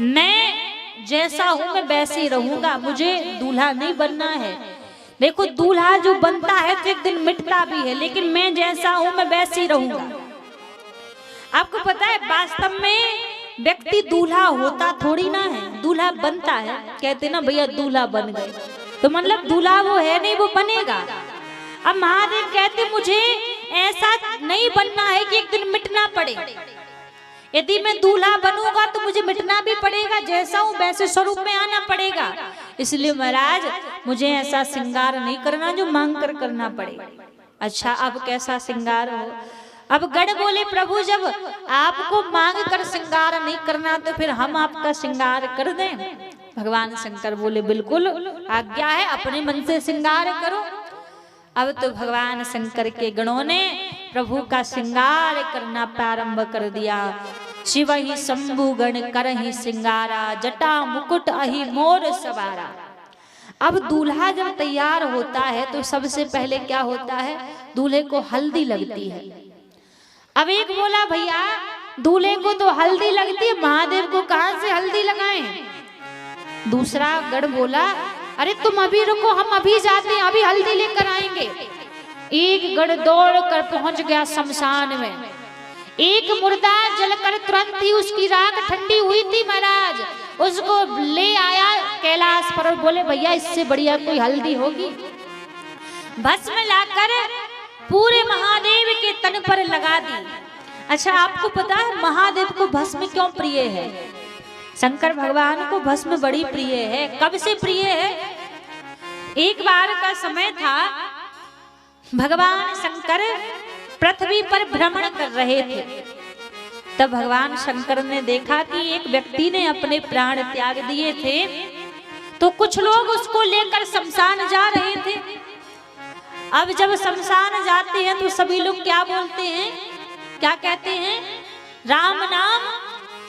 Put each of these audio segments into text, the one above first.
मैं जैसा हूं मैं वैसे ही रहूंगा, मुझे दूल्हा नहीं बनना है। देखो दूल्हा जो बनता है तो एक दिन मिटता भी है, लेकिन मैं जैसा हूं मैं वैसे ही रहूंगा। आपको पता है वास्तव में व्यक्ति दूल्हा होता थोड़ी ना है, दूल्हा बनता है। कहते ना भैया दूल्हा बन गए, तो मतलब दूल्हा वो है नहीं, वो बनेगा। अब महादेव कहते मुझे ऐसा नहीं बनना है कि एक दिन मिटना पड़े। यदि मैं दूल्हा बनूंगा तो मुझे मिटना भी पड़ेगा, जैसा हूं वैसे स्वरूप में आना पड़ेगा। इसलिए महाराज मुझे ऐसा श्रृंगार नहीं करना जो मांग कर करना पड़े। अच्छा अब कैसा श्रृंगार हो? अब गण बोले प्रभु जब आपको मांग कर श्रृंगार नहीं करना तो फिर हम आपका श्रृंगार कर दें। भगवान शंकर बोले बिल्कुल आज्ञा है, अपने मन से श्रृंगार करो। अब तो भगवान शंकर के गणों ने प्रभु का श्रृंगार करना प्रारंभ कर दिया। शिव ही शंभु गण करहि श्रृंगारा, जटा मुकुट अहि मोर सवारा। अब दूल्हा जब तैयार होता है तो सबसे पहले क्या होता है? दूल्हे को हल्दी लगती है। अब एक बोला भैया दूल्हे को तो हल्दी लगती है, महादेव को कहां से हल्दी लगाएं? दूसरा गण बोला अरे तुम अभी रुको, हम अभी जाते हैं, अभी हल्दी लेकर आएंगे। एक गण दौड़ कर पहुंच गया शमशान में। एक मुर्दा जलकर तुरंत ही उसकी राख ठंडी हुई थी महाराज, उसको ले आया कैलाश पर। बोले भैया इससे बढ़िया कोई हल्दी होगी? भस्म लाकर पूरे महादेव के तन पर लगा दी। अच्छा आपको पता है महादेव को भस्म क्यों प्रिय है? शंकर भगवान को भस्म बड़ी प्रिय है। कब से प्रिय है? एक बार का समय था, भगवान शंकर पृथ्वी पर भ्रमण कर रहे थे। तब भगवान शंकर ने देखा कि एक व्यक्ति ने अपने प्राण त्याग दिए थे, तो कुछ लोग उसको लेकर शमशान जा रहे थे। अब जब शमशान जाते हैं तो सभी लोग क्या बोलते हैं, क्या कहते हैं? राम नाम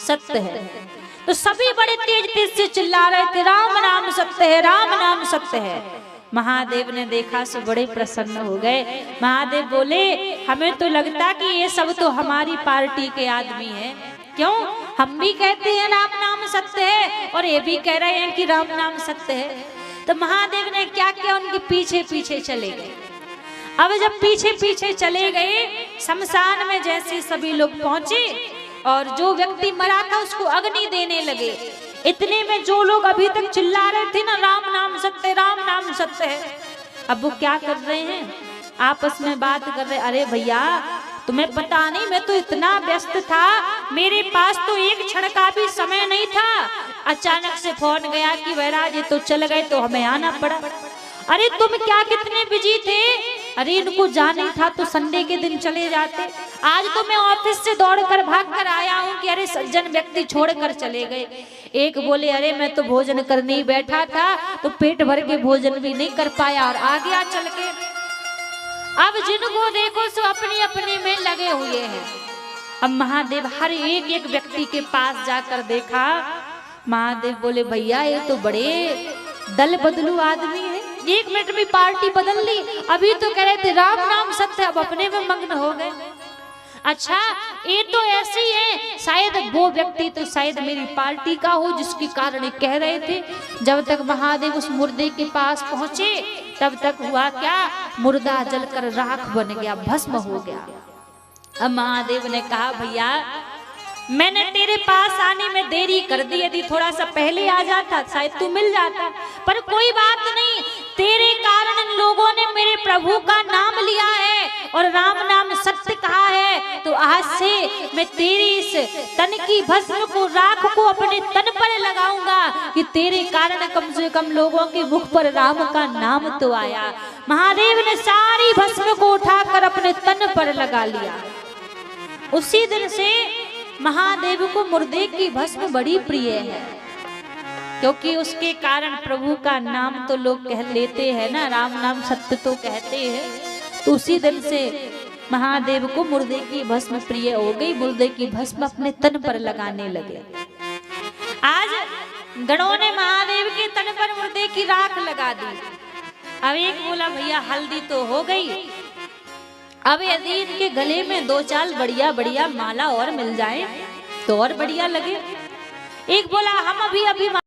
सत्य है। तो सभी बड़े तेज तेज से चिल्ला रहे थे राम नाम सत्य है, राम नाम सत्य है। महादेव ने देखा सो बड़े प्रसन्न हो गए। महादेव बोले हमें तो लगता कि ये सब तो हमारी पार्टी के आदमी हैं। क्यों? हम भी कहते हैं राम नाम सत्य है और ये भी कह रहे हैं कि राम नाम सत्य है। तो महादेव ने क्या किया, उनके पीछे पीछे चले गए। अब जब पीछे पीछे चले गए, शमशान में जैसे सभी लोग पहुंचे और जो व्यक्ति मरा था उसको अग्नि देने लगे। इतने में जो लोग अभी तक चिल्ला रहे थे ना राम नाम सत्य, राम नाम सत्य है, अब वो क्या कर रहे हैं? आपस में बात कर रहे, अरे भैया तुम्हें पता नहीं, मैं तो इतना व्यस्त था, मेरे पास तो एक क्षण का भी समय नहीं था। अचानक से फोन गया कि वैराज तो चल गए तो हमें आना पड़ा। अरे तुम क्या कितने बिजी थे? अरे इनको जाना था तो संडे के दिन चले जाते। आज तो मैं ऑफिस से दौड़कर भागकर आया हूँ कि अरे सज्जन व्यक्ति छोड़कर चले गए। एक बोले अरे मैं तो भोजन करने ही बैठा था, तो पेट भर के भोजन भी नहीं कर पाया और आ गया चल के। अब जिनको देखो सो अपनी अपनी में लगे हुए हैं। अब महादेव हर एक एक व्यक्ति के पास जाकर देखा। महादेव बोले भैया ये तो बड़े दल बदलू आदमी है, एक मिनट में पार्टी बदल ली। अभी तो कह रहे थे राम नाम सत्य, अब अपने में मग्न हो गए। अच्छा ये तो ऐसी है, शायद वो व्यक्ति तो शायद मेरी पार्टी का हो जिसके कारण ये कह रहे थे। जब तक महादेव उस मुर्दे के पास पहुंचे तब तक हुआ क्या, मुर्दा जलकर राख बन गया, भस्म हो गया। अब महादेव ने कहा भैया मैंने तेरे पास आने में देरी कर दी, यदि थोड़ा सा पहले आ जाता शायद तू मिल जाता, पर कोई बात नहीं, तेरे कारण इन लोगों ने मेरे प्रभु का नाम लिया है और राम नाम सत्य कहा है। तो आज से मैं तेरी इस तन की भस्म को, राख को अपने तन पर लगाऊंगा कि तेरे कारण कम से कम लोगों के मुख पर राम का नाम तो आया। महादेव ने सारी भस्म को उठाकर अपने तन पर लगा लिया। उसी दिन से महादेव को मुर्दे की भस्म बड़ी प्रिय है, क्योंकि उसके कारण प्रभु का नाम तो लोग कह लेते हैं ना, राम नाम सत्य तो कहते हैं। तो उसी दिन से महादेव को मुर्दे की भस्म प्रिय हो गई, मुर्दे की भस्म अपने तन पर लगाने लगे। आज गणों ने महादेव के तन पर मुर्दे की राख लगा दी। अब एक बोला भैया हल्दी तो हो गई, अब यदि इनके गले में दो चार बढ़िया बढ़िया माला और मिल जाए तो और बढ़िया लगे। एक बोला हम अभी अभी